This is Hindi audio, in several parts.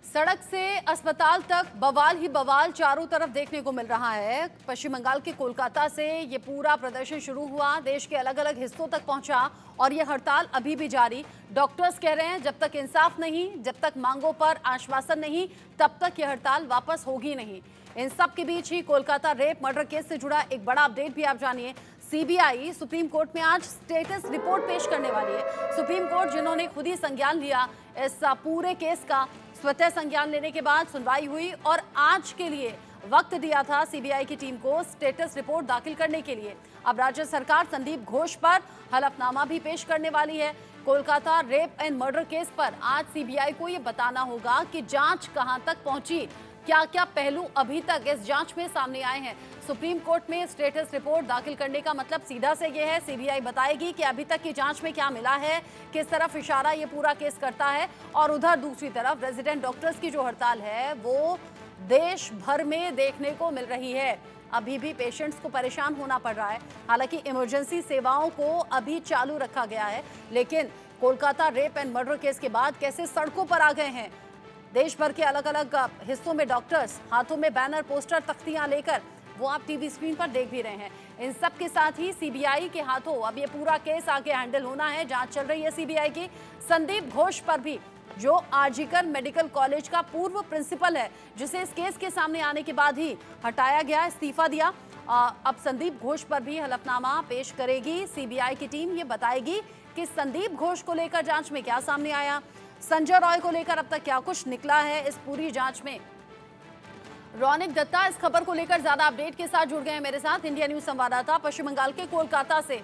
सड़क से अस्पताल तक बवाल ही बवाल चारों तरफ देखने को मिल रहा है। पश्चिम बंगाल के कोलकाता से ये पूरा प्रदर्शन शुरू हुआ, देश के अलग अलग हिस्सों तक पहुंचा और ये हड़ताल अभी भी जारी। डॉक्टर्स कह रहे हैं जब तक इंसाफ नहीं, जब तक मांगों पर आश्वासन नहीं, तब तक ये हड़ताल वापस होगी नहीं। इन सब के बीच ही कोलकाता रेप मर्डर केस से जुड़ा एक बड़ा अपडेट भी आप जानिए। सीबीआई सुप्रीम कोर्ट में आज स्टेटस रिपोर्ट पेश करने वाली है। सुप्रीम कोर्ट जिन्होंने खुद ही संज्ञान लिया इस पूरे केस का, स्वतः संज्ञान लेने के बाद सुनवाई हुई और आज के लिए वक्त दिया था सीबीआई की टीम को स्टेटस रिपोर्ट दाखिल करने के लिए। अब राज्य सरकार संदीप घोष पर हलफनामा भी पेश करने वाली है। Kolkata rape and murder case पर आज सीबीआई को यह बताना होगा कि जांच कहां तक पहुंची, क्या क्या पहलू अभी तक इस जांच में सामने आए हैं। सुप्रीम कोर्ट में स्टेटस रिपोर्ट दाखिल करने का मतलब सीधा से ये है, सीबीआई बताएगी कि अभी तक की जांच में क्या मिला है, किस तरफ इशारा ये पूरा केस करता है। और उधर दूसरी तरफ रेजिडेंट डॉक्टर्स की जो हड़ताल है वो देश भर में देखने को मिल रही है। अभी भी पेशेंट्स को परेशान होना पड़ रहा है। हालांकि इमरजेंसी सेवाओं को अभी चालू रखा गया है, लेकिन Kolkata rape and murder case के बाद कैसे सड़कों पर आ गए हैं देश भर के अलग अलग हिस्सों में डॉक्टर्स, हाथों में बैनर, पोस्टर, तख्तियां लेकर, वो आप टीवी स्क्रीन पर देख भी रहे हैं। इन सब के साथ ही सीबीआई के हाथों अब ये पूरा केस आगे हैंडल होना है। जांच चल रही है सीबीआई की। संदीप घोष पर भी, जो आरजीकर मेडिकल कॉलेज का पूर्व प्रिंसिपल है, जिसे इस केस के सामने आने के बाद ही हटाया गया, इस्तीफा दिया, अब संदीप घोष पर भी हलफनामा पेश करेगी सीबीआई की टीम। ये बताएगी कि संदीप घोष को लेकर जांच में क्या सामने आया, संजय रॉय को लेकर अब तक क्या कुछ निकला है इस पूरी जांच में। रौनिक दत्ता इस खबर को लेकर ज्यादा अपडेट के साथ जुड़ गए हैं मेरे साथ, इंडिया न्यूज संवाददाता पश्चिम बंगाल के कोलकाता से।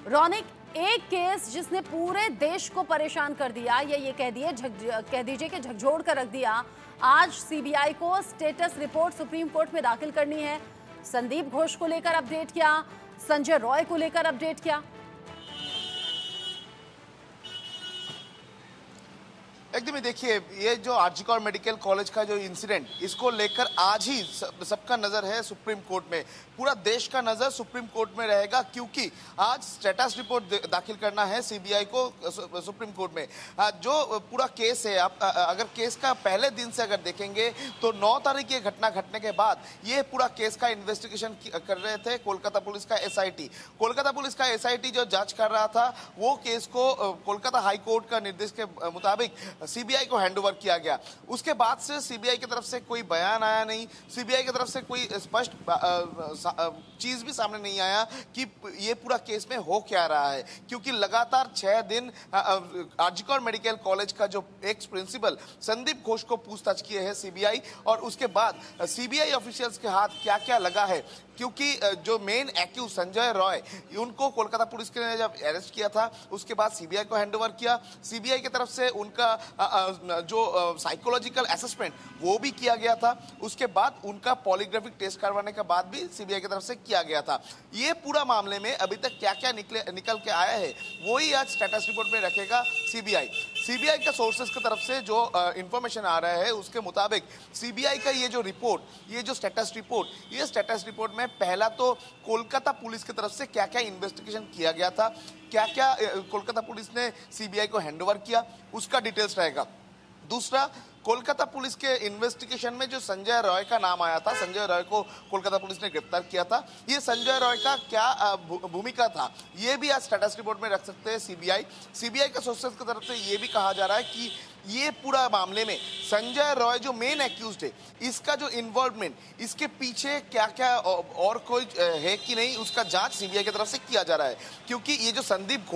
रौनिक, एक केस जिसने पूरे देश को परेशान कर दिया, या ये कह दीजिए कि झकझोर कर रख दिया, आज सीबीआई को स्टेटस रिपोर्ट सुप्रीम कोर्ट में दाखिल करनी है। संदीप घोष को लेकर अपडेट क्या, संजय रॉय को लेकर अपडेट क्या? एकदम ही देखिए, ये जो आरजीकर मेडिकल कॉलेज का जो इंसिडेंट, इसको लेकर आज ही सबका नजर है सुप्रीम कोर्ट में। पूरा देश का नजर सुप्रीम कोर्ट में रहेगा, क्योंकि आज स्टेटस रिपोर्ट दाखिल करना है सीबीआई को सुप्रीम कोर्ट में। जो पूरा केस है, आप अगर केस का पहले दिन से अगर देखेंगे तो 9 तारीख ये घटना घटने के बाद ये पूरा केस का इन्वेस्टिगेशन कर रहे थे कोलकाता पुलिस का एसआईटी। कोलकाता पुलिस का एसआईटी जो जांच कर रहा था, वो केस को कोलकाता हाई कोर्ट का निर्देश के मुताबिक सीबीआई को हैंडओवर किया गया। उसके बाद से सीबीआई की तरफ से कोई बयान आया नहीं, सीबीआई की तरफ से कोई स्पष्ट चीज भी सामने नहीं आया कि ये पूरा केस में हो क्या रहा है, क्योंकि लगातार 6 दिन आरजीकर मेडिकल कॉलेज का जो एक्स प्रिंसिपल संदीप घोष को पूछताछ किए है सीबीआई, और उसके बाद सीबीआई ऑफिशियल्स के हाथ क्या क्या लगा है, क्योंकि जो मेन एक्यूज संजय रॉय, उनको कोलकाता पुलिस ने जब अरेस्ट किया था, उसके बाद सीबीआई को हैंडओवर किया। सीबीआई की तरफ से उनका जो साइकोलॉजिकल असेसमेंट वो भी किया गया था। उसके बाद उनका पॉलीग्राफिक टेस्ट करवाने के बाद भी सीबीआई की तरफ से किया गया था। ये पूरा मामले में अभी तक क्या क्या निकल के आया है, वही आज स्टेटस रिपोर्ट में रखेगा सीबीआई। सीबीआई का सोर्सेस की तरफ से जो इंफॉर्मेशन आ रहा है, उसके मुताबिक सीबीआई का ये जो रिपोर्ट, ये जो स्टेटस रिपोर्ट में पहला तो कोलकाता पुलिस की तरफ से क्या क्या इन्वेस्टिगेशन किया गया था, क्या क्या कोलकाता पुलिस ने सीबीआई को हैंडओवर किया, उसका डिटेल्स रहेगा। दूसरा, कोलकाता पुलिस के इन्वेस्टिगेशन में जो संजय रॉय का नाम आया था, संजय रॉय को कोलकाता पुलिस ने गिरफ्तार किया था, ये संजय रॉय का क्या भूमिका था, ये भी आज स्टेटस रिपोर्ट में रख सकते हैं सीबीआई का सोर्सेस की तरफ से ये भी कहा जा रहा है कि ये पूरा मामले में संजय रॉय जो मेन एक्यूज्ड है, इसका जो इन्वॉल्वमेंट, इसके पीछे क्या क्या और कोई है कि नहीं, उसका जांच सीबीआई की तरफ से किया जा रहा है। क्योंकि ये जो संदीप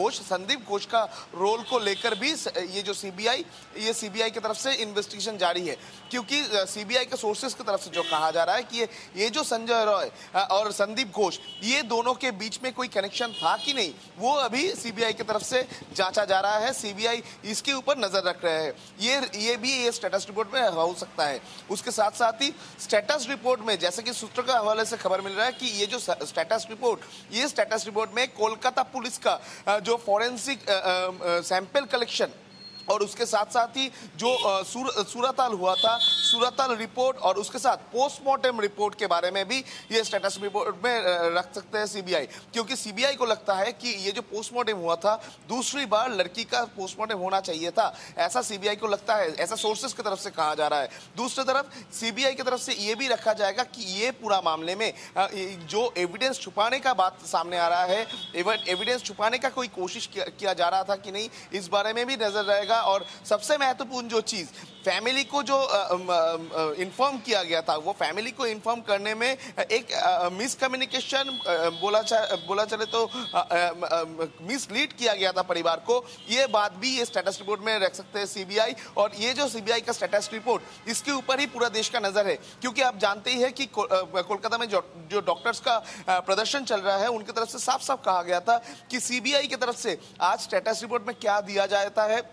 घोष का रोल को लेकर भी ये जो सीबीआई की तरफ से इन्वेस्टिगेशन जारी है, क्योंकि सीबीआई के सोर्सेस की तरफ से जो कहा जा रहा है कि ये जो संजय रॉय और संदीप घोष, ये दोनों के बीच में कोई कनेक्शन था कि नहीं, वो अभी सीबीआई की तरफ से जांचा जा रहा है। सीबीआई इसके ऊपर नजर रख रहे हैं। ये भी स्टेटस रिपोर्ट में हो सकता है। उसके साथ साथ ही स्टेटस रिपोर्ट में, जैसे कि सूत्र के हवाले से खबर मिल रहा है कि ये जो स्टेटस रिपोर्ट में कोलकाता पुलिस का जो फॉरेंसिक सैंपल कलेक्शन और उसके साथ साथ ही जो सूरताल हुआ था, सूरताल रिपोर्ट और उसके साथ पोस्टमार्टम रिपोर्ट के बारे में भी ये स्टेटस रिपोर्ट में रख सकते हैं सीबीआई, क्योंकि सीबीआई को लगता है कि ये जो पोस्टमार्टम हुआ था दूसरी बार लड़की का पोस्टमार्टम होना चाहिए था, ऐसा सीबीआई को लगता है, ऐसा सोर्सेस की तरफ से कहा जा रहा है। दूसरी तरफ सीबीआई की तरफ से ये भी रखा जाएगा कि ये पूरा मामले में जो एविडेंस छुपाने का बात सामने आ रहा है, एविडेंस छुपाने का कोई कोशिश किया जा रहा था कि नहीं, इस बारे में भी नजर रहेगा। और सबसे महत्वपूर्ण जो चीज, फैमिली को जो इन्फॉर्म किया गया था, वो फैमिली को इन्फॉर्म करने में एक मिसकम्युनिकेशन बोला चले तो मिसलीड किया गया था परिवार को, ये बात भी ये स्टेटस रिपोर्ट में रख सकते हैं सीबीआई। और ये जो सीबीआई का स्टेटस रिपोर्ट, इसके ऊपर ही पूरा देश का नजर है, क्योंकि आप जानते ही है कि कोलकाता में जो डॉक्टर्स का प्रदर्शन चल रहा है, उनकी तरफ से साफ साफ कहा गया था कि सीबीआई की तरफ से आज स्टेटस रिपोर्ट में क्या दिया जाता है,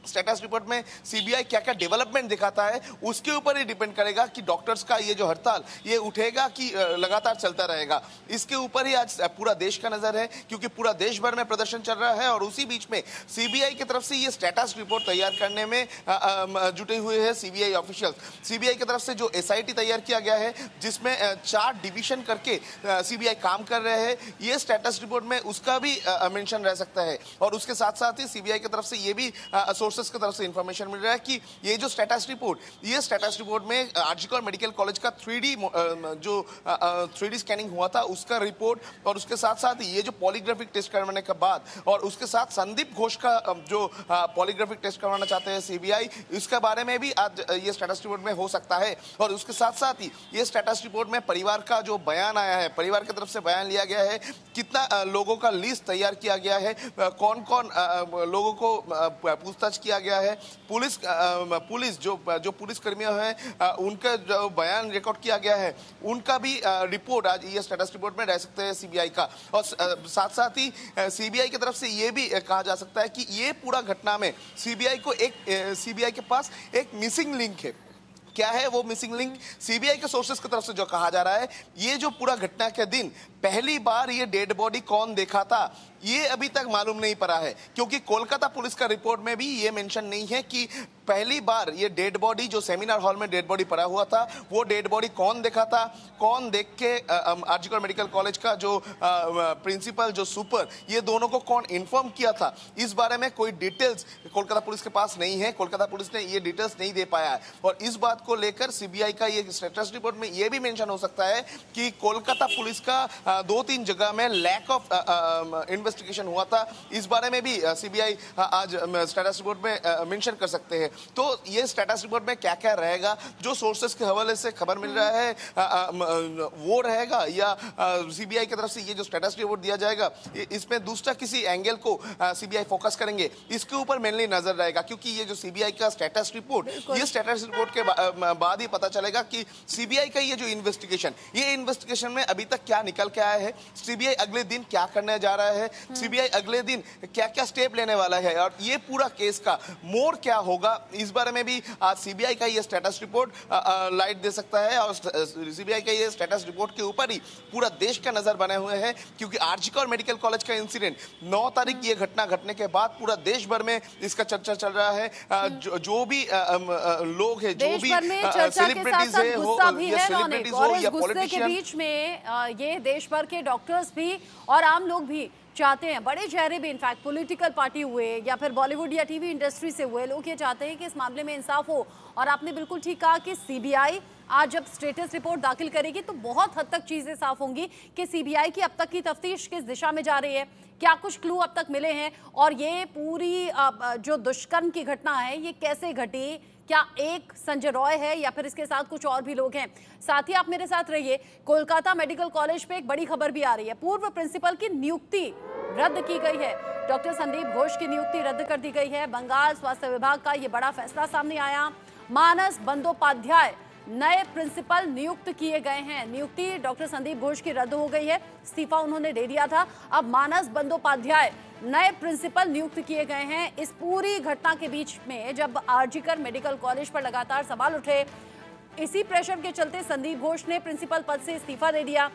स्टेटस रिपोर्ट में सीबीआई क्या क्या डेवलपमेंट दिखाता है, उसके ऊपर ही डिपेंड करेगा कि डॉक्टर्स का ये जो हड़ताल ये उठेगा कि लगातार चलता रहेगा। इसके ऊपर ही आज पूरा देश का नजर है, क्योंकि पूरा देश भर में प्रदर्शन चल रहा है और उसी बीच में सीबीआई की तरफ से ये स्टेटस रिपोर्ट तैयार करने में जुटे हुए हैं सीबीआई ऑफिशियल्स। सीबीआई की तरफ से जो एसआईटी तैयार किया गया है, जिसमें 4 डिवीजन करके सीबीआई काम कर रहे हैं, ये स्टेटस रिपोर्ट में उसका भी मेंशन रह सकता है। और उसके साथ साथ ही सीबीआई की तरफ से ये भी सोर्सेस की तरफ से इंफॉर्मेशन मिल रहा है कि ये जो स्टेटस रिपोर्ट में आरजीकर मेडिकल कॉलेज का 3D स्कैनिंग हुआ था, उसका रिपोर्ट, और उसके साथ साथ ये जो पॉलीग्राफिक टेस्ट करवाने के बाद, और उसके साथ संदीप घोष का जो पॉलीग्राफिक टेस्ट करवाना चाहते हैं सीबीआई, इसके बारे में भी आज ये स्टेटस रिपोर्ट में हो सकता है। और उसके साथ साथ ही ये स्टेटस रिपोर्ट में परिवार का जो बयान आया है, परिवार की तरफ से बयान लिया गया है, कितना लोगों का लिस्ट तैयार किया गया है, कौन कौन लोगों को पूछताछ किया गया है, पुलिस जो पुलिस कर्मियों हैं उनका जो बयान रिकॉर्ड किया गया है, उनका भी रिपोर्ट आज ये स्टेटस रिपोर्ट में रह सकते हैं सीबीआई का। और साथ साथ ही सीबीआई की तरफ से ये भी कहा जा सकता है कि ये पूरा घटना में सीबीआई के पास एक मिसिंग लिंक है। क्या है वो मिसिंग लिंक? सीबीआई के सोर्सेस की तरफ से जो कहा जा रहा है, ये जो पूरा घटना के दिन पहली बार ये डेड बॉडी कौन देखा था, ये अभी तक मालूम नहीं पड़ा है, क्योंकि कोलकाता पुलिस का रिपोर्ट में भी ये मेंशन नहीं है कि पहली बार ये डेड बॉडी, जो सेमिनार हॉल में डेड बॉडी पड़ा हुआ था, वो डेड बॉडी कौन देखा था, कौन देख के आरजीकर मेडिकल कॉलेज का जो प्रिंसिपल, जो सुपर, ये दोनों को कौन इन्फॉर्म किया था, इस बारे में कोई डिटेल्स कोलकाता पुलिस के पास नहीं है। कोलकाता पुलिस ने ये डिटेल्स नहीं दे पाया है। और इस बात को लेकर सीबीआई का ये स्टेटस रिपोर्ट में ये भी मेंशन हो सकता है कि कोलकाता पुलिस का 2-3 जगह में लैक ऑफ इन्वेस्टिगेशन हुआ था। इस बारे में भी सीबीआई आज स्टेटस रिपोर्ट में मेंशन कर सकते हैं। तो ये स्टेटस रिपोर्ट में क्या क्या रहेगा, जो सोर्सेस के हवाले से खबर मिल रहा है वो रहेगा, या सीबीआई की तरफ से ये जो स्टेटस रिपोर्ट दिया जाएगा इसमें दूसरा किसी एंगल को सीबीआई फोकस करेंगे, इसके ऊपर मेनली नजर रहेगा। क्योंकि ये जो सीबीआई का स्टेटस रिपोर्ट, ये स्टेटस रिपोर्ट के बाद ही पता चलेगा कि सीबीआई का ये जो इन्वेस्टिगेशन में अभी तक क्या निकल के आया है, सीबीआई अगले दिन क्या करने जा रहा है, सीबीआई अगले दिन क्या क्या स्टेप लेने वाला है, और ये पूरा केस का मोड़ क्या होगा, इस बारे में भी आज सीबीआई का ये स्टेटस रिपोर्ट लाइट दे सकता है। और सीबीआई का ये स्टेटस रिपोर्ट के ऊपर ही पूरा देश का नजर बने हुए हैं, क्योंकि आरजीकर मेडिकल कॉलेज का इंसिडेंट 9 तारीख ये घटना घटने के बाद पूरा देश भर में इसका चर्चा चल रहा है। जो भी लोग हैं, जो भी सेलिब्रिटीज है, और इस गुस्से के बीच में ये देश भर के डॉक्टर्स भी और आम लोग भी चाहते हैं, बड़े चेहरे भी, इनफैक्ट पॉलिटिकल पार्टी हुए या फिर बॉलीवुड या टीवी इंडस्ट्री से हुए लोग, ये चाहते हैं कि इस मामले में इंसाफ हो। और आपने बिल्कुल ठीक कहा कि सीबीआई आज जब स्टेटस रिपोर्ट दाखिल करेगी तो बहुत हद तक चीजें साफ होंगी कि सीबीआई की अब तक की तफ्तीश किस दिशा में जा रही है, क्या कुछ क्लू अब तक मिले हैं, और ये पूरी जो दुष्कर्म की घटना है ये कैसे घटी, क्या एक संजय रॉय है या फिर इसके साथ कुछ और भी लोग हैं। साथ ही आप मेरे साथ रहिए। कोलकाता मेडिकल कॉलेज पे एक बड़ी खबर भी आ रही है, पूर्व प्रिंसिपल की नियुक्ति रद्द की गई है। डॉक्टर संदीप घोष की नियुक्ति रद्द कर दी गई है। बंगाल स्वास्थ्य विभाग का ये बड़ा फैसला सामने आया। मानस बंदोपाध्याय नए प्रिंसिपल नियुक्त किए गए हैं। नियुक्ति डॉक्टर संदीप घोष की रद्द हो गई है, इस्तीफा उन्होंने दे दिया था। अब मानस बंदोपाध्याय नए प्रिंसिपल नियुक्त किए गए हैं। इस पूरी घटना के बीच में जब आरजीकर मेडिकल कॉलेज पर लगातार सवाल उठे, इसी प्रेशर के चलते संदीप घोष ने प्रिंसिपल पद से इस्तीफा दे दिया।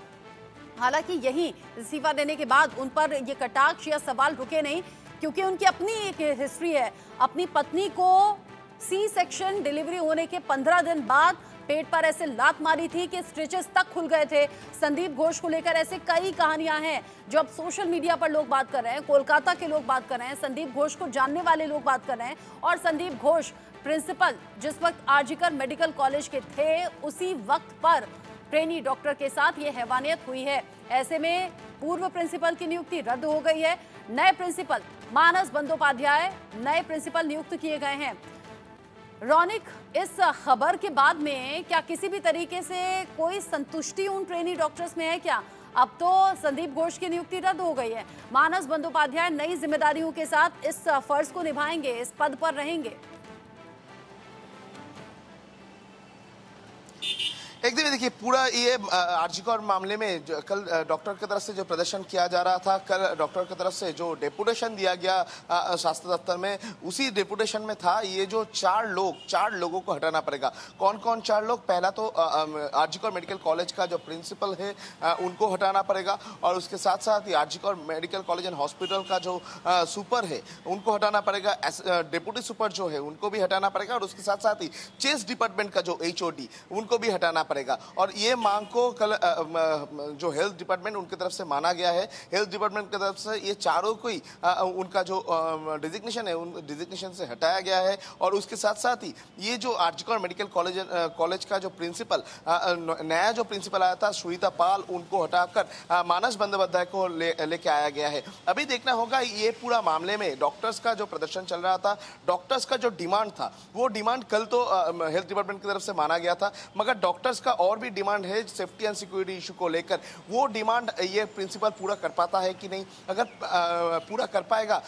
हालांकि यही इस्तीफा देने के बाद उन पर ये कटाक्ष या सवाल रुके नहीं। क्योंकि उनकी अपनी एक हिस्ट्री है। अपनी पत्नी को सी सेक्शन डिलीवरी होने के 15 दिन बाद पेट पर ऐसे लात मारी थी कि स्टिचेस तक खुल गए थे। संदीप घोष को लेकर ऐसे कई कहानियां हैं जो अब सोशल मीडिया पर लोग बात कर रहे हैं, कोलकाता के लोग बात कर रहे हैं, संदीप घोष को जानने वाले लोग बात कर रहे हैं। और संदीप घोष प्रिंसिपल जिस वक्त आरजीकर मेडिकल कॉलेज के थे, उसी वक्त पर ट्रेनी डॉक्टर के साथ ये हैवानियत हुई है। ऐसे में पूर्व प्रिंसिपल की नियुक्ति रद्द हो गई है। नए प्रिंसिपल मानस बंदोपाध्याय नए प्रिंसिपल नियुक्त किए गए हैं। रौनिक, इस खबर के बाद में क्या किसी भी तरीके से कोई संतुष्टि उन ट्रेनी डॉक्टर्स में है क्या? अब तो संदीप घोष की नियुक्ति रद्द हो गई है। मानस बंदोपाध्याय नई जिम्मेदारियों के साथ इस फर्ज को निभाएंगे, इस पद पर रहेंगे। एक दिन देखिए पूरा ये आरजीकर मामले में कल डॉक्टर की तरफ से जो प्रदर्शन किया जा रहा था, कल डॉक्टर की तरफ से जो डेपुटेशन दिया गया स्वास्थ्य दफ्तर में, उसी डेपुटेशन में था ये जो चार लोगों को हटाना पड़ेगा। कौन कौन 4 लोग? पहला तो आरजीकर मेडिकल कॉलेज का जो प्रिंसिपल है उनको हटाना पड़ेगा, और उसके साथ साथ ही RG Kar medical college and hospital का जो सुपर है उनको हटाना पड़ेगा। डिप्टी सुपर जो है उनको भी हटाना पड़ेगा, और उसके साथ साथ ही चेस्ट डिपार्टमेंट का जो HOD उनको भी हटाना पड़ेगा। और ये मांग को कल जो हेल्थ डिपार्टमेंट उनकी तरफ से माना गया है। हेल्थ डिपार्टमेंट की तरफ से ये चारों को ही उनका जो डिजिग्नेशन है उन डिजिग्नेशन से हटाया गया है। और उसके साथ साथ ही ये जो आरजीकर मेडिकल कॉलेज का जो प्रिंसिपल नया जो प्रिंसिपल आया था श्वेता पाल, उनको हटाकर मानस बंदोपाध्याय को लेके आया गया है। अभी देखना होगा ये पूरा मामले में डॉक्टर्स का जो प्रदर्शन चल रहा था, डॉक्टर्स का जो डिमांड था, वो डिमांड कल तो हेल्थ डिपार्टमेंट की तरफ से माना गया था, मगर डॉक्टर्स का और भी डिमांड है सेफ्टी एंड सिक्योरिटी इशू को लेकर। वो डिमांड ये प्रिंसिपल पूरा कर पाता है कि नहीं? अगर पूरा कर पाएगा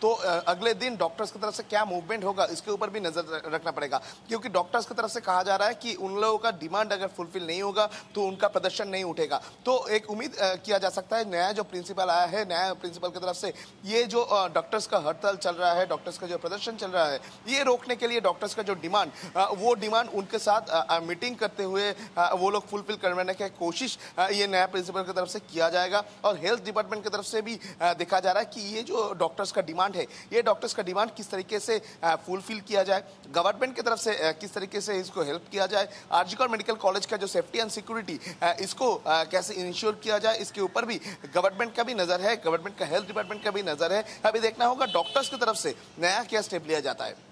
तो अगले दिन डॉक्टर्स की तरफ से क्या मूवमेंट होगा इसके ऊपर भी नजर रखना पड़ेगा, क्योंकि डॉक्टर्स की तरफ से कहा जा रहा है कि उन लोगों का डिमांड अगर फुलफिल नहीं होगा तो उनका प्रदर्शन नहीं उठेगा। तो एक उम्मीद किया जा सकता है नया जो प्रिंसिपल आया है, नया प्रिंसिपल की तरफ से ये जो डॉक्टर्स का हड़ताल चल रहा है, डॉक्टर्स का जो प्रदर्शन चल रहा है, ये रोकने के लिए डॉक्टर्स का जो डिमांड वो डिमांड उनके साथ मीटिंग करते हुए वो लोग फुलफिल करवाने की कोशिश ये नया प्रिंसिपल की तरफ से किया जाएगा। और हेल्थ डिपार्टमेंट की तरफ से भी देखा जा रहा है कि ये जो डॉक्टर्स का डिमांड है, ये डॉक्टर्स का डिमांड किस तरीके से फुलफिल किया जाए, गवर्नमेंट की तरफ से किस तरीके से इसको हेल्प किया जाए, आरजीकर मेडिकल कॉलेज का जो सेफ्टी एंड सिक्योरिटी इसको कैसे इंश्योर किया जाए, इसके ऊपर भी गवर्नमेंट का भी नजर है, गवर्नमेंट का हेल्थ डिपार्टमेंट का भी नजर है। अभी देखना होगा डॉक्टर्स की तरफ से नया क्या स्टेप लिया जाता है।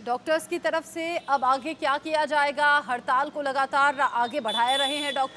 डॉक्टर्स की तरफ से अब आगे क्या किया जाएगा? हड़ताल को लगातार आगे बढ़ाए रहे हैं डॉक्टर।